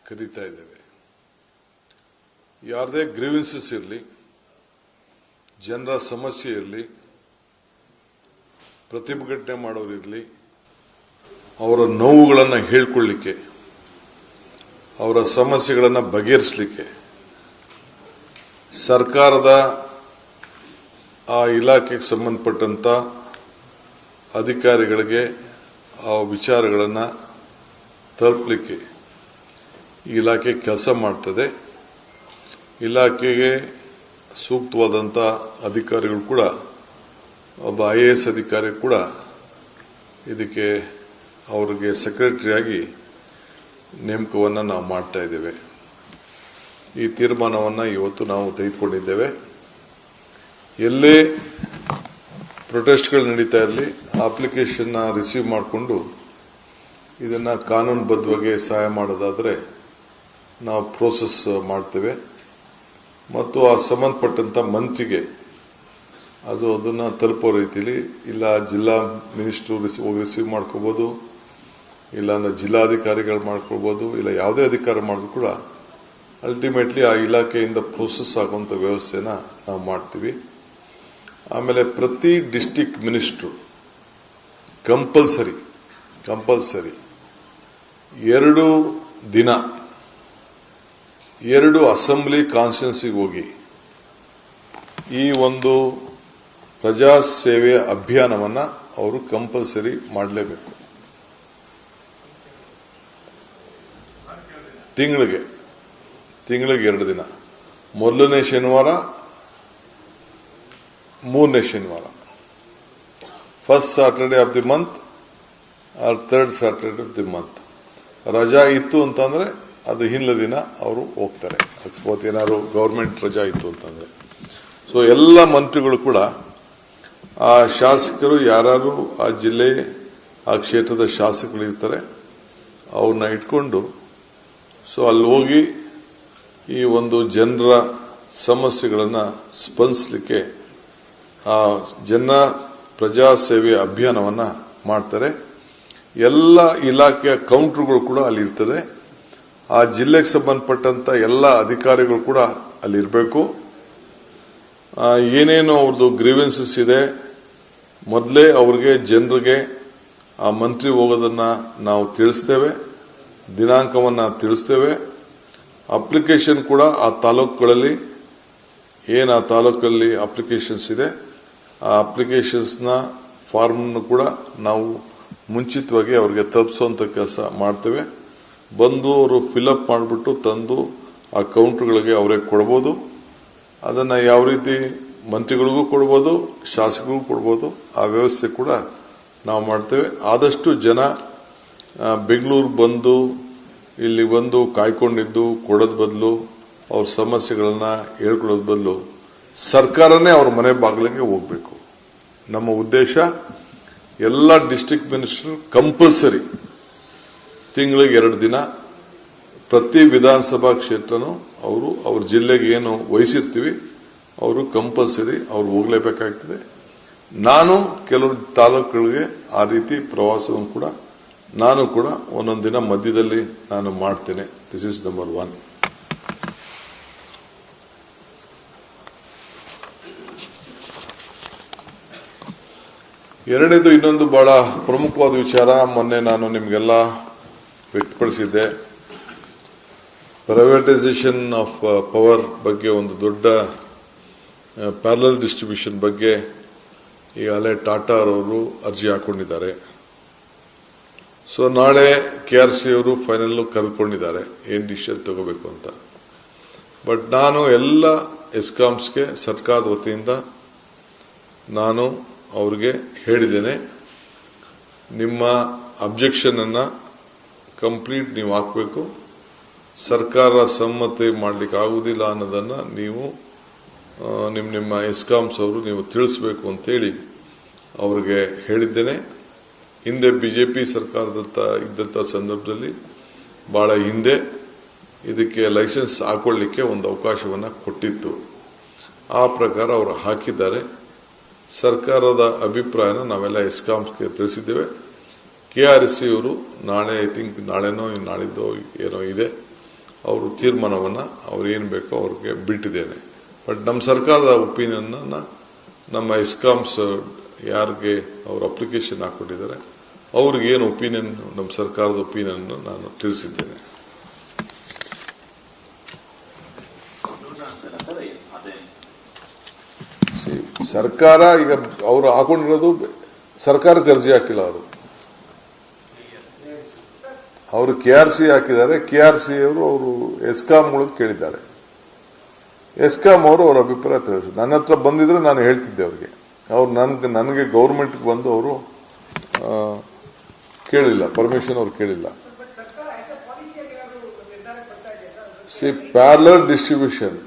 ಕರೀತಾ ಇದ್ದೇವೆ. ಯಾರದೇ ಗ್ರೀವೆನ್ಸಸ್ ಇರಲಿ, ಜನರ ಸಮಸ್ಯೆ ಇರಲಿ, ಪ್ರತಿಭಟನೆ ಮಾಡೋರಿರಲಿ, ಅವರ ನೋವುಗಳನ್ನು ಹೇಳ್ಕೊಳ್ಳಿಕ್ಕೆ, ಅವರ ಸಮಸ್ಯೆಗಳನ್ನು ಬಗೆಹರಿಸಲಿಕ್ಕೆ ಸರ್ಕಾರದ ಆ ಇಲಾಖೆಗೆ ಸಂಬಂಧಪಟ್ಟಂತ ಅಧಿಕಾರಿಗಳಿಗೆ ಆ ವಿಚಾರಗಳನ್ನು ತಲುಪಲಿಕ್ಕೆ ಈ ಇಲಾಖೆ ಕೆಲಸ ಮಾಡ್ತದೆ. ಇಲಾಖೆಗೆ ಸೂಕ್ತವಾದಂಥ ಅಧಿಕಾರಿಗಳು ಕೂಡ, ಒಬ್ಬ IAS ಅಧಿಕಾರಿ ಕೂಡ ಇದಕ್ಕೆ ಅವರಿಗೆ ಸೆಕ್ರೆಟರಿಯಾಗಿ ನೇಮಕವನ್ನು ನಾವು ಮಾಡ್ತಾ ಇದ್ದೇವೆ. ಈ ತೀರ್ಮಾನವನ್ನು ಇವತ್ತು ನಾವು ತೆಗೆದುಕೊಂಡಿದ್ದೇವೆ. ಎಲ್ಲೇ ಪ್ರೊಟೆಸ್ಟ್ಗಳು ನಡೀತಾ ಇರಲಿ, ಅಪ್ಲಿಕೇಶನ್ನ ರಿಸೀವ್ ಮಾಡಿಕೊಂಡು ಇದನ್ನು ಕಾನೂನುಬದ್ಧವಾಗಿ ಸಹಾಯ ಮಾಡೋದಾದರೆ ನಾವು ಪ್ರೋಸೆಸ್ ಮಾಡ್ತೇವೆ ಮತ್ತು ಆ ಸಂಬಂಧಪಟ್ಟಂಥ ಮಂತ್ರಿಗೆ ಅದನ್ನು ತಲುಪೋ ರೀತಿಯಲ್ಲಿ, ಇಲ್ಲ ಜಿಲ್ಲಾ ಮಿನಿಸ್ಟ್ರು ರಿಸೀವ್ ಮಾಡ್ಕೋಬೋದು, ಇಲ್ಲ ಜಿಲ್ಲಾಧಿಕಾರಿಗಳು ಮಾಡ್ಕೊಳ್ಬೋದು, ಇಲ್ಲ ಯಾವುದೇ ಅಧಿಕಾರ ಮಾಡಿದ್ರು ಕೂಡ ಅಲ್ಟಿಮೇಟ್ಲಿ ಆ ಇಲಾಖೆಯಿಂದ ಪ್ರೋಸೆಸ್ ಆಗುವಂಥ ವ್ಯವಸ್ಥೆನ ನಾವು ಮಾಡ್ತೀವಿ. ಆಮೇಲೆ ಪ್ರತಿ ಡಿಸ್ಟಿಕ್ ಮಿನಿಸ್ಟ್ರು ಕಂಪಲ್ಸರಿ 2 ದಿನ 2 ಅಸೆಂಬ್ಲಿ ಕಾನ್ಸ್ಟಿಟ್ಯೂನ್ಸಿಗೆ ಹೋಗಿ ಈ ಒಂದು ಪ್ರಜಾ ಸೇವೆಯ ಅಭಿಯಾನವನ್ನು ಅವರು ಕಂಪಲ್ಸರಿ ಮಾಡಲೇಬೇಕು. ತಿಂಗಳಿಗೆ 2 ದಿನ, ಮೊದಲನೇ ಶನಿವಾರ, 3ನೇ ಶನಿವಾರ, first Saturday of the month R third Saturday of the month. ರಜಾ ಇತ್ತು ಅಂತಂದ್ರೆ ಅದು ಹಿಂದಿನ ದಿನ ಅವರು ಹೋಗ್ತಾರೆ, ಅಕಸ್ಮಾತ್ ಏನಾದ್ರು ಗೌರ್ಮೆಂಟ್ ರಜಾ ಇತ್ತು ಅಂತಂದ್ರೆ. ಸೊ ಎಲ್ಲ ಮಂತ್ರಿಗಳು ಕೂಡ, ಆ ಶಾಸಕರು ಯಾರು ಆ ಜಿಲ್ಲೆ ಆ ಕ್ಷೇತ್ರದ ಶಾಸಕರು ಇರ್ತಾರೆ ಅವ್ರನ್ನ ಇಟ್ಕೊಂಡು ಸೊ ಅಲ್ಲಿ ಹೋಗಿ ಈ ಒಂದು ಜನರ ಸಮಸ್ಯೆಗಳನ್ನು ಸ್ಪಂದಿಸಲಿಕ್ಕೆ ಆ ಪ್ರಜಾ ಸೇವೆಯ ಅಭಿಯಾನವನ್ನು ಮಾಡ್ತಾರೆ. ಎಲ್ಲ ಇಲಾಖೆಯ ಕೌಂಟರ್ಗಳು ಕೂಡ ಅಲ್ಲಿ ಇರ್ತದೆ. ಆ ಜಿಲ್ಲೆಗೆ ಸಂಬಂಧಪಟ್ಟಂತ ಎಲ್ಲ ಅಧಿಕಾರಿಗಳು ಕೂಡ ಅಲ್ಲಿರಬೇಕು. ಏನೇನು ಅವ್ರದ್ದು ಗ್ರೀವೆನ್ಸಸ್ ಇದೆ ಮೊದಲೇ ಅವ್ರಿಗೆ ಜನರಿಗೆ ಆ ಮಂತ್ರಿ ಹೋಗೋದನ್ನ ನಾವು ತಿಳಿಸ್ತೇವೆ, ದಿನಾಂಕವನ್ನು ತಿಳಿಸ್ತೇವೆ. ಅಪ್ಲಿಕೇಶನ್ ಕೂಡ ಆ ತಾಲೂಕುಗಳಲ್ಲಿ ಏನು ಆ ತಾಲೂಕಲ್ಲಿ ಅಪ್ಲಿಕೇಶನ್ಸ್ ಇದೆ ಆ ಅಪ್ಲಿಕೇಶನ್ಸ್ನ ಫಾರ್ಮ್ನು ಕೂಡ ನಾವು ಮುಂಚಿತವಾಗಿ ಅವ್ರಿಗೆ ತಲುಪಿಸುವಂಥ ಕೆಲಸ ಮಾಡ್ತೇವೆ. ಬಂದು ಅವರು ಫಿಲಪ್ ಮಾಡಿಬಿಟ್ಟು ತಂದು ಆ ಕೌಂಟರ್ಗಳಿಗೆ ಅವರೇ ಕೊಡ್ಬೋದು. ಅದನ್ನು ಯಾವ ರೀತಿ ಮಂತ್ರಿಗಳಿಗೂ ಕೊಡ್ಬೋದು, ಶಾಸಕರಿಗೂ ಕೊಡ್ಬೋದು, ಆ ವ್ಯವಸ್ಥೆ ಕೂಡ ನಾವು ಮಾಡ್ತೇವೆ. ಆದಷ್ಟು ಜನ ಬೆಂಗಳೂರು ಬಂದು ಇಲ್ಲಿ ಬಂದು ಕಾಯ್ಕೊಂಡಿದ್ದು ಕೊಡೋದ್ ಬದಲು, ಅವ್ರ ಸಮಸ್ಯೆಗಳನ್ನ ಹೇಳ್ಕೊಳ್ಳೋದ್ ಬದಲು ಸರ್ಕಾರನೇ ಅವ್ರ ಮನೆ ಬಾಗಿಲಿಗೆ ಹೋಗ್ಬೇಕು. ನಮ್ಮ ಉದ್ದೇಶ ಎಲ್ಲ ಡಿಸ್ಟ್ರಿಕ್ಟ್ ಮಿನಿಸ್ಟರ್ ಕಂಪಲ್ಸರಿ ತಿಂಗಳಿಗೆ 2 ದಿನ ಪ್ರತಿ ವಿಧಾನಸಭಾ ಕ್ಷೇತ್ರನೂ ಅವರು ಅವ್ರ ಜಿಲ್ಲೆಗೆ ಏನು ವಹಿಸಿರ್ತೀವಿ ಅವರು ಕಂಪಲ್ಸರಿ ಅವ್ರು ಹೋಗ್ಲೇಬೇಕಾಗ್ತದೆ. ನಾನು ಕೆಲವು ತಾಲೂಕುಗಳಿಗೆ ಆ ರೀತಿ ಪ್ರವಾಸವನ್ನು ಕೂಡ ನಾನು ಕೂಡ ಒಂದೊಂದು ದಿನ ಮಧ್ಯದಲ್ಲಿ ನಾನು ಮಾಡ್ತೇನೆ. This is number 1. ಎರಡನೇದು, ಇನ್ನೊಂದು ಬಹಳ ಪ್ರಮುಖವಾದ ವಿಚಾರ ಮೊನ್ನೆ ನಾನು ನಿಮಗೆಲ್ಲ ವ್ಯಕ್ತಪಡಿಸಿದ್ದೆ. ಪ್ರೈವೇಟೈಸೇಷನ್ ಆಫ್ ಪವರ್ ಬಗ್ಗೆ, ಒಂದು ದೊಡ್ಡ ಪ್ಯಾರಲಲ್ ಡಿಸ್ಟ್ರಿಬ್ಯೂಷನ್ ಬಗ್ಗೆ ಈಗಾಗಲೇ ಟಾಟಾ ಅವರು ಅರ್ಜಿ ಹಾಕೊಂಡಿದ್ದಾರೆ. ಸೊ ನಾಳೆ KRC ಅವರು ಫೈನಲ್ ಕರೆದುಕೊಂಡಿದ್ದಾರೆ ಏನು ಡಿಸಿಷನ್ ತಗೋಬೇಕು ಅಂತ. ಬಟ್ ನಾನು ಎಲ್ಲ ಎಸ್ಕಾಮ್ಸ್ಗೆ ಸರ್ಕಾರದ ವತಿಯಿಂದ ನಾನು ಅವ್ರಿಗೆ ಹೇಳಿದ್ದೇನೆ, ನಿಮ್ಮ ಅಬ್ಜೆಕ್ಷನ್ ಅನ್ನ ಕಂಪ್ಲೀಟ್ ನೀವು ಹಾಕಬೇಕು, ಸರ್ಕಾರ ಸಮ್ಮತಿ ಮಾಡಲಿಕ್ಕೆ ಆಗುವುದಿಲ್ಲ ಅನ್ನೋದನ್ನ ನೀವು ನಿಮ್ಮ ಎಸ್ಕಾಮ್ಸ್ ಅವರು ನೀವು ತಿಳಿಸಬೇಕು ಅಂತೇಳಿ ಅವ್ರಿಗೆ ಹೇಳಿದ್ದೇನೆ. ಹಿಂದೆ ಬಿಜೆಪಿ ಸರ್ಕಾರದತ್ತ ಇದ್ದಂಥ ಸಂದರ್ಭದಲ್ಲಿ ಬಹಳ ಹಿಂದೆ ಇದಕ್ಕೆ ಲೈಸೆನ್ಸ್ ಹಾಕೊಳ್ಳಿಕ್ಕೆ ಒಂದು ಅವಕಾಶವನ್ನು ಕೊಟ್ಟಿತ್ತು. ಆ ಪ್ರಕಾರ ಅವರು ಹಾಕಿದ್ದಾರೆ. ಸರ್ಕಾರದ ಅಭಿಪ್ರಾಯನ ನಾವೆಲ್ಲ ಎಸ್ಕಾಮ್ಸ್ಗೆ ತಿಳಿಸಿದ್ದೇವೆ. KRC ಅವರು ನಾಳೆ, ಐ ಥಿಂಕ್ ನಾಳೆನೋ ನಾಳಿದ್ದೋ ಏನೋ ಇದೆ, ಅವರು ತೀರ್ಮಾನವನ್ನು ಅವ್ರು ಏನು ಬೇಕೋ ಅವ್ರಿಗೆ ಬಿಟ್ಟಿದ್ದೇನೆ. ಬಟ್ ನಮ್ಮ ಸರ್ಕಾರದ ಒಪಿನಿಯನ್ ನಮ್ಮ ಇಸ್ಕಾಮ್ಸ್ ಯಾರಿಗೆ ಅವರು ಅಪ್ಲಿಕೇಶನ್ ಹಾಕ್ಕೊಟ್ಟಿದ್ದಾರೆ ಅವ್ರಿಗೆ ಏನು ಒಪಿನಿಯನ್, ನಮ್ಮ ಸರ್ಕಾರದ ಒಪಿನಿಯನ್ ನಾನು ತಿಳಿಸಿದ್ದೇನೆ. ಸರ್ಕಾರ ಈಗ ಅವರು ಹಾಕೊಂಡಿರೋದು ಸರ್ಕಾರಕ್ಕೆ ಅರ್ಜಿ ಹಾಕಿಲ್ಲ. ಅವರು KRC ಹಾಕಿದ್ದಾರೆ. KRC ಅವರು ಎಸ್ಕಾಂಗಳಿಗೆ ಕೇಳಿದ್ದಾರೆ. ಎಸ್ಕಾಂ ಅವರು ಅವ್ರ ಅಭಿಪ್ರಾಯ ತಿಳಿಸಿದ್ರು. ನನ್ನ ಹತ್ರ ಬಂದಿದ್ರೆ ನಾನು ಹೇಳ್ತಿದ್ದೆ ಅವ್ರಿಗೆ. ಅವ್ರು ನನಗೆ ಗೌರ್ಮೆಂಟ್ಗೆ ಬಂದು ಅವರು ಕೇಳಿಲ್ಲ, ಪರ್ಮಿಷನ್ ಅವ್ರು ಕೇಳಿಲ್ಲ. ಪ್ಯಾರಲಲ್ ಡಿಸ್ಟ್ರಿಬ್ಯೂಷನ್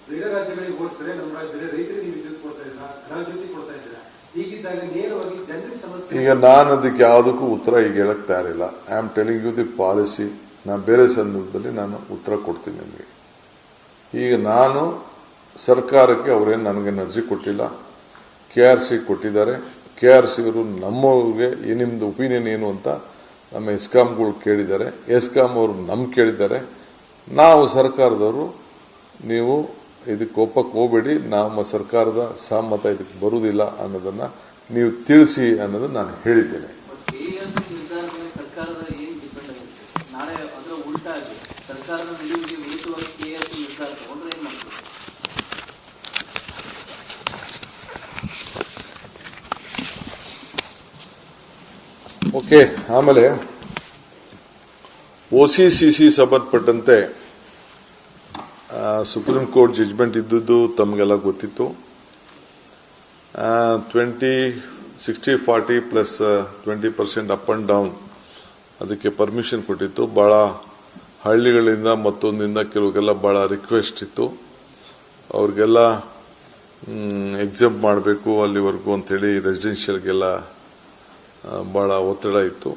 ಬೇರೆ ರಾಜ್ಯಗಳಿಗೆ ಹೋಲಿಸಿದ್ರೆ ನಮ್ಮ ರಾಜ್ಯದಲ್ಲಿ ರೈತರಿಗೆ ವಿದ್ಯುತ್ ಕೊಡ್ತಾ ಇದ್ದೀರಾ, ಗೃಹಜ್ಯೋತಿ ಕೊಡ್ತಾ ಇದ್ದೀರಾ. ಹೀಗಿದ್ದಾಗ ನೇರವಾಗಿ ಜನರಿಗೆ ಸಮಸ್ಯೆ. ಈಗ ನಾನು ಅದಕ್ಕೆ ಯಾವುದಕ್ಕೂ ಉತ್ತರ ಈಗ ಹೇಳಕ್ ತಯಾರಿಲ್ಲ. I am telling you the policy. ನಾನು ಬೇರೆ ಸಂದರ್ಭದಲ್ಲಿ ನಾನು ಉತ್ತರ ಕೊಡ್ತೀನಿ ನಿಮಗೆ. ಈಗ ನಾನು ಸರ್ಕಾರಕ್ಕೆ ಅವರೇನು ನನಗೆ ಅರ್ಜಿ ಕೊಟ್ಟಿಲ್ಲ, KRC ಕೊಟ್ಟಿದ್ದಾರೆ. KRC ಅವರು ನಮ್ಮವ್ರಿಗೆ ನಿಮ್ದು ಒಪಿನಿಯನ್ ಏನು ಅಂತ ನಮ್ಮ ಎಸ್ಕಾಂಗಳು ಕೇಳಿದ್ದಾರೆ. ಎಸ್ಕಾಂ ಅವರು ನಮ್ಗೆ ಕೇಳಿದ್ದಾರೆ. ನಾವು ಸರ್ಕಾರದವರು ನೀವು ಇದಕ್ಕೆ ಒಪ್ಪಕ್ಕೆ ಹೋಗಬೇಡಿ, ನಮ್ಮ ಸರ್ಕಾರದ ಸಹಮತ ಇದಕ್ಕೆ ಬರುವುದಿಲ್ಲ ಅನ್ನೋದನ್ನ ನೀವು ತಿಳಿಸಿ ಅನ್ನೋದನ್ನ ನಾನು ಹೇಳಿದ್ದೇನೆ. ಓಕೆ, ಆಮೇಲೆ OCCC ಸಂಬಂಧಪಟ್ಟಂತೆ ಸುಪ್ರೀಂ ಕೋರ್ಟ್ ಜಡ್ಜ್ಮೆಂಟ್ ಇದ್ದದ್ದು ತಮಗೆಲ್ಲ ಗೊತ್ತಿತ್ತು. 60-40 ಪ್ಲಸ್ 20% ಅಪ್ ಅಂಡ್ ಡೌನ್ ಅದಕ್ಕೆ ಪರ್ಮಿಷನ್ ಕೊಟ್ಟಿತ್ತು. ಬಹಳ ಹಳ್ಳಿಗಳಿಂದ ಮತ್ತೊಂದಿಂದ ಕೆಲವರಿಗೆಲ್ಲ ಬಹಳ ರಿಕ್ವೆಸ್ಟ್ ಇತ್ತು, ಅವ್ರಿಗೆಲ್ಲ ಎಕ್ಸೆಂಪ್ಟ್ ಮಾಡಬೇಕು ಅಲ್ಲಿವರೆಗೂ ಅಂತೇಳಿ. ರೆಸಿಡೆನ್ಷಿಯಲ್ಗೆಲ್ಲ ಬಹಳ ಒತ್ತಡ ಇತ್ತು.